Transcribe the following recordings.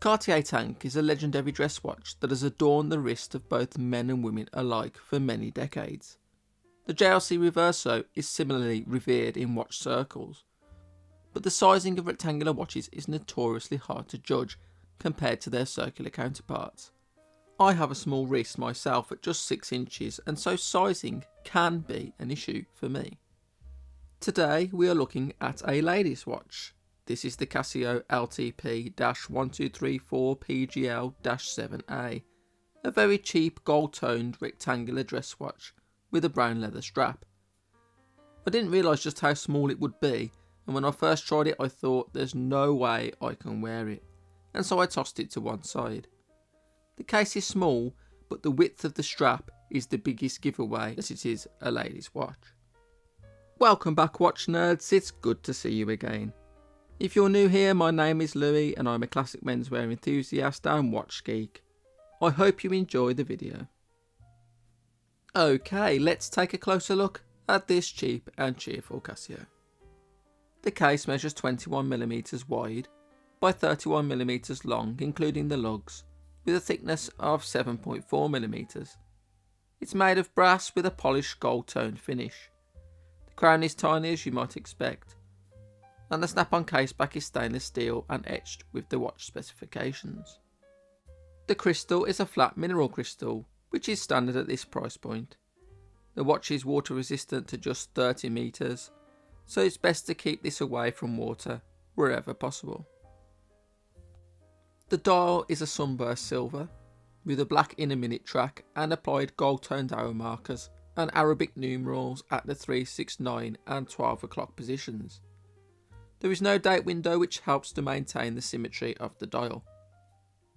Cartier Tank is a legendary dress watch that has adorned the wrist of both men and women alike for many decades. The JLC Reverso is similarly revered in watch circles, but the sizing of rectangular watches is notoriously hard to judge compared to their circular counterparts. I have a small wrist myself at just 6 inches, and so sizing can be an issue for me. Today we are looking at a ladies' watch. This is the Casio LTP-1234PGL-7A, a very cheap gold-toned rectangular dress watch with a brown leather strap. I didn't realise just how small it would be, and when I first tried it I thought there's no way I can wear it, and so I tossed it to one side. The case is small, but the width of the strap is the biggest giveaway that it is a ladies' watch. Welcome back, watch nerds, it's good to see you again. If you're new here, my name is Louis and I'm a classic menswear enthusiast and watch geek. I hope you enjoy the video. Okay, let's take a closer look at this cheap and cheerful Casio. The case measures 21mm wide by 31mm long, including the lugs, with a thickness of 7.4mm. It's made of brass with a polished gold-toned finish. The crown is tiny as you might expect, and the snap-on caseback is stainless steel and etched with the watch specifications. The crystal is a flat mineral crystal, which is standard at this price point. The watch is water resistant to just 30 meters, so it's best to keep this away from water wherever possible. The dial is a sunburst silver, with a black inner minute track and applied gold-toned hour markers and Arabic numerals at the 3, 6, 9 and 12 o'clock positions. There is no date window, which helps to maintain the symmetry of the dial.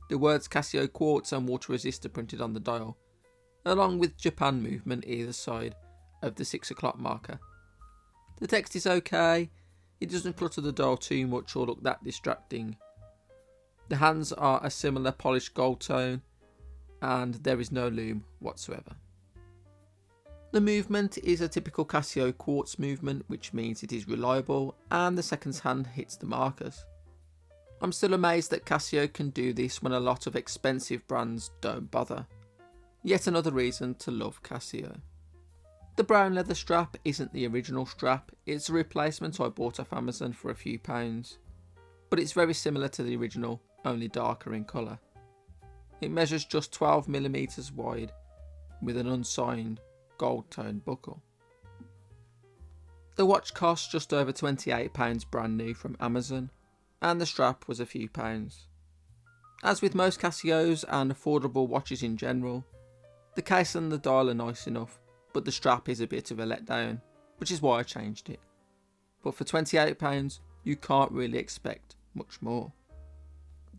The words Casio Quartz and Water Resist are printed on the dial, along with Japan movement either side of the 6 o'clock marker. The text is okay, it doesn't clutter the dial too much or look that distracting. The hands are a similar polished gold tone, and there is no loom whatsoever. The movement is a typical Casio Quartz movement, which means it is reliable and the seconds hand hits the markers. I'm still amazed that Casio can do this when a lot of expensive brands don't bother. Yet another reason to love Casio. The brown leather strap isn't the original strap, it's a replacement I bought off Amazon for a few pounds, but it's very similar to the original, only darker in colour. It measures just 12mm wide with an unsigned gold-toned buckle. The watch cost just over £28 brand new from Amazon, and the strap was a few pounds. As with most Casios and affordable watches in general, the case and the dial are nice enough, but the strap is a bit of a letdown, which is why I changed it. But for £28 you can't really expect much more.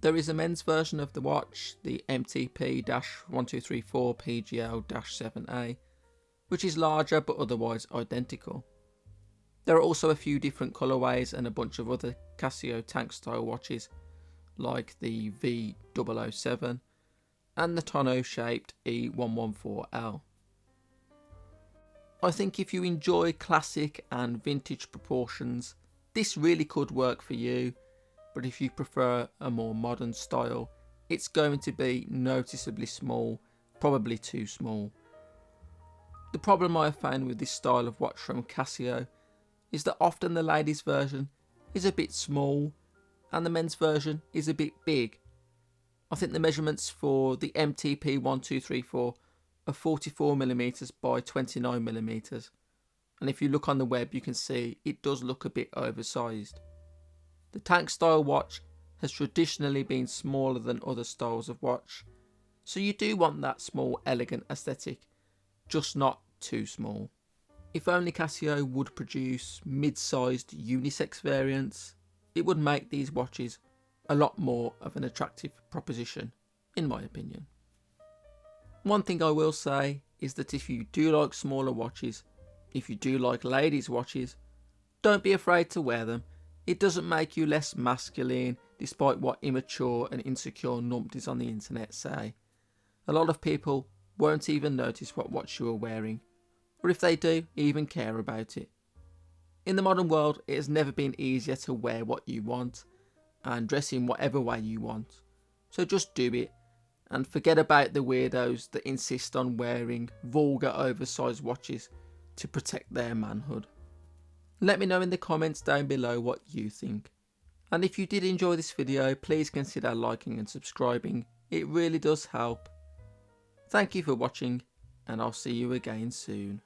There is a men's version of the watch, the MTP-1234PGL-7A, which is larger but otherwise identical. There are also a few different colourways and a bunch of other Casio tank style watches, like the V007 and the tonneau shaped E114L. I think if you enjoy classic and vintage proportions, this really could work for you, but if you prefer a more modern style, it's going to be noticeably small, probably too small. The problem I have found with this style of watch from Casio is that often the ladies' version is a bit small and the men's version is a bit big. I think the measurements for the MTP-1234 are 44mm by 29mm, and if you look on the web you can see it does look a bit oversized. The tank style watch has traditionally been smaller than other styles of watch, so you do want that small elegant aesthetic, just not too small. If only Casio would produce mid-sized unisex variants, it would make these watches a lot more of an attractive proposition, in my opinion. One thing I will say is that if you do like smaller watches, if you do like ladies' watches, don't be afraid to wear them. It doesn't make you less masculine, despite what immature and insecure numpties on the internet say. A lot of people won't even notice what watch you are wearing, or if they do, even care about it. In the modern world, it has never been easier to wear what you want and dress in whatever way you want. So just do it, and forget about the weirdos that insist on wearing vulgar oversized watches to protect their manhood. Let me know in the comments down below what you think. And if you did enjoy this video, please consider liking and subscribing. It really does help. Thank you for watching, and I'll see you again soon.